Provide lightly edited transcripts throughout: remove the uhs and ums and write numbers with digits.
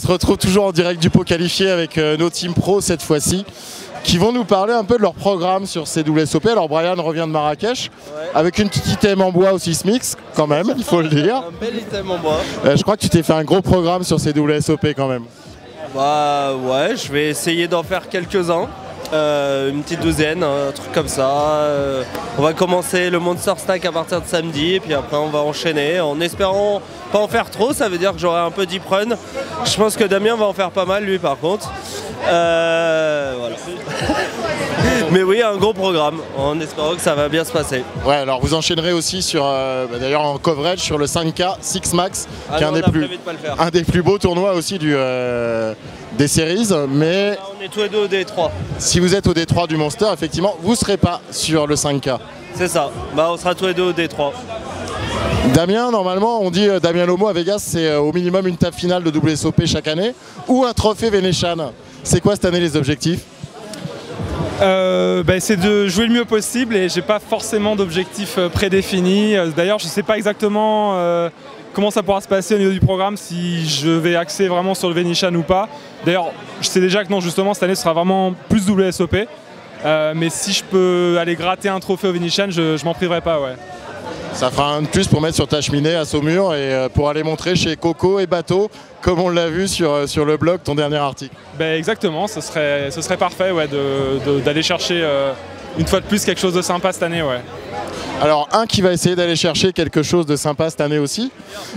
se retrouve toujours en direct du pot qualifié avec nos teams pro cette fois-ci, qui vont nous parler un peu de leur programme sur ces WSOP. Alors Brian revient de Marrakech, avec une petite item en bois aussi Smix, quand même, il faut le dire. Un bel item en bois. Je crois que tu t'es fait un gros programme sur ces WSOP quand même. Bah ouais, je vais essayer d'en faire quelques-uns. Une petite douzaine, un truc comme ça. On va commencer le Monster Stack à partir de samedi et puis après on va enchaîner en espérant pas en faire trop, ça veut dire que j'aurai un peu deep run. Je pense que Damien va en faire pas mal lui par contre. Voilà. Mais oui, un gros programme en espérant que ça va bien se passer. Ouais, alors vous enchaînerez aussi sur, d'ailleurs en coverage sur le 5K Six Max, qui est un des plus beaux tournois aussi des séries, mais là, on est tous les deux au D3. Si vous êtes au D3 du Monster, effectivement, vous ne serez pas sur le 5K. C'est ça, bah, on sera tous les deux au D3. Damien, normalement, on dit Damien Lomo à Vegas, c'est au minimum une table finale de WSOP chaque année, ou un trophée Venetian. C'est quoi cette année les objectifs? C'est de jouer le mieux possible et j'ai pas forcément d'objectif prédéfini. D'ailleurs, je sais pas exactement comment ça pourra se passer au niveau du programme, si je vais axer vraiment sur le Venetian ou pas. D'ailleurs, je sais déjà que non, justement, cette année, ce sera vraiment plus WSOP. Mais si je peux aller gratter un trophée au Venetian, je m'en priverai pas, ouais. Ça fera un de plus pour mettre sur ta cheminée à Saumur et pour aller montrer chez Coco et Bateau, comme on l'a vu sur le blog, ton dernier article. Exactement, ce serait parfait ouais, d'aller chercher une fois de plus quelque chose de sympa cette année. Ouais. Alors un qui va essayer d'aller chercher quelque chose de sympa cette année aussi,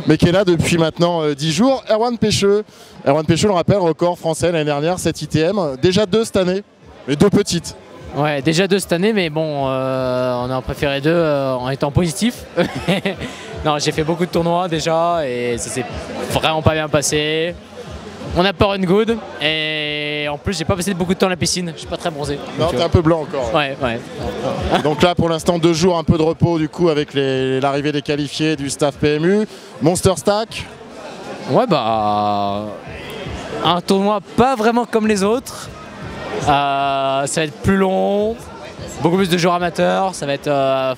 mais qui est là depuis maintenant 10 jours, Erwan Pêcheux. Erwan Pêcheux, on le rappelle, record français l'année dernière, 7 ITM, déjà 2 cette année, mais 2 petites. Ouais, déjà 2 cette année, mais bon, on en préféré 2 en étant positif. Non, j'ai fait beaucoup de tournois déjà et ça s'est vraiment pas bien passé. On a pas run good et en plus j'ai pas passé beaucoup de temps à la piscine, je suis pas très bronzé. Non, t'es un peu blanc encore. Ouais. Donc là pour l'instant 2 jours un peu de repos du coup avec l'arrivée des qualifiés du staff PMU. Monster Stack. Ouais bah un tournoi pas vraiment comme les autres. Ça va être plus long, beaucoup plus de joueurs amateurs, ça va être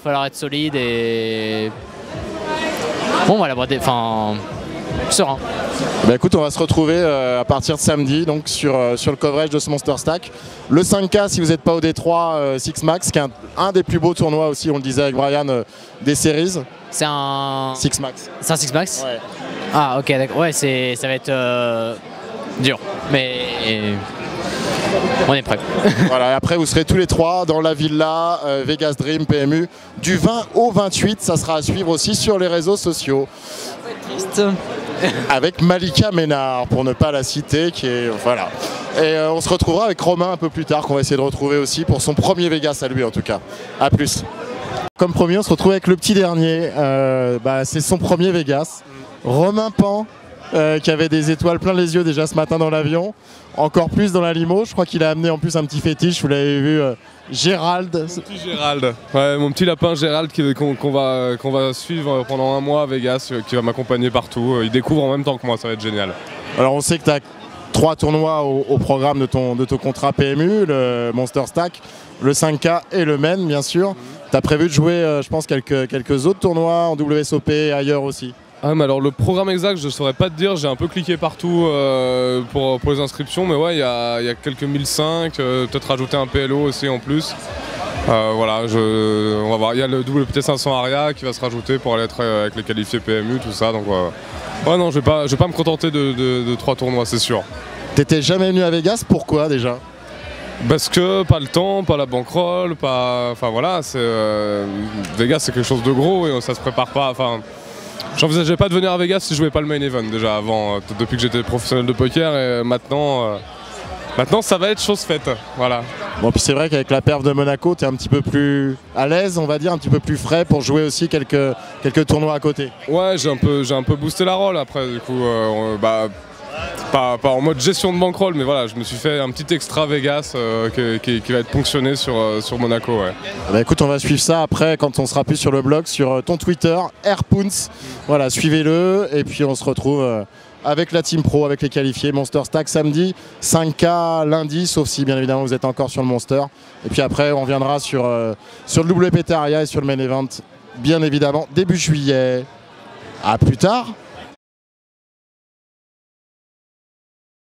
falloir être solide et bon voilà, serein. Bah écoute, on va se retrouver à partir de samedi donc sur le coverage de ce Monster Stack. Le 5K si vous n'êtes pas au D3 Six Max, qui est un des plus beaux tournois aussi, on le disait avec Brian, des séries. C'est un Six Max. C'est un Six Max? Ouais. Ah ok d'accord, ouais ça va être dur, mais on est prêt. Voilà, et après vous serez tous les 3 dans la villa Vegas Dream PMU du 20 au 28, ça sera à suivre aussi sur les réseaux sociaux. Triste. Avec Malika Ménard, pour ne pas la citer, qui est voilà. Et on se retrouvera avec Romain un peu plus tard, qu'on va essayer de retrouver aussi pour son premier Vegas à lui en tout cas. A plus. Comme promis, on se retrouve avec le petit dernier. C'est son premier Vegas. Romain Pan, qui avait des étoiles plein les yeux déjà ce matin dans l'avion. Encore plus dans la limo. Je crois qu'il a amené en plus un petit fétiche. Vous l'avez vu, Gérald. Mon petit Gérald. Ouais, mon petit lapin Gérald qu'on va suivre pendant un mois à Vegas, qui va m'accompagner partout. Il découvre en même temps que moi, ça va être génial. Alors on sait que tu as 3 tournois au programme de ton contrat PMU, le Monster Stack, le 5K et le MEN bien sûr. Tu as prévu de jouer, je pense, quelques autres tournois en WSOP et ailleurs aussi. Ah mais alors le programme exact je ne saurais pas te dire, j'ai un peu cliqué partout pour les inscriptions, mais ouais il y a quelques 1005, peut-être rajouter un PLO aussi en plus. Voilà, on va voir, il y a le WPT500 Aria qui va se rajouter pour aller être avec les qualifiés PMU, tout ça, donc ouais non je vais pas me contenter de 3 tournois c'est sûr. T'étais jamais venu à Vegas, pourquoi déjà? Parce que pas le temps, pas la bankroll, enfin voilà, Vegas c'est quelque chose de gros et ça se prépare pas, enfin... J'envisageais pas de venir à Vegas si je jouais pas le main event déjà avant, depuis que j'étais professionnel de poker et maintenant ça va être chose faite, voilà. Bon puis c'est vrai qu'avec la perf de Monaco, tu es un petit peu plus à l'aise, on va dire, un petit peu plus frais pour jouer aussi quelques tournois à côté. Ouais, j'ai un peu boosté la roll après du coup, pas en mode gestion de bankroll, mais voilà, je me suis fait un petit extra Vegas qui va être ponctionné sur Monaco. Ouais. Bah écoute, on va suivre ça après quand on sera plus sur le blog, sur ton Twitter, Airpoons. Voilà, suivez-le et puis on se retrouve avec la team pro, avec les qualifiés. Monster Stack samedi, 5K lundi, sauf si bien évidemment vous êtes encore sur le Monster. Et puis après, on reviendra sur le WPT Aria et sur le main event, bien évidemment, début juillet. À plus tard.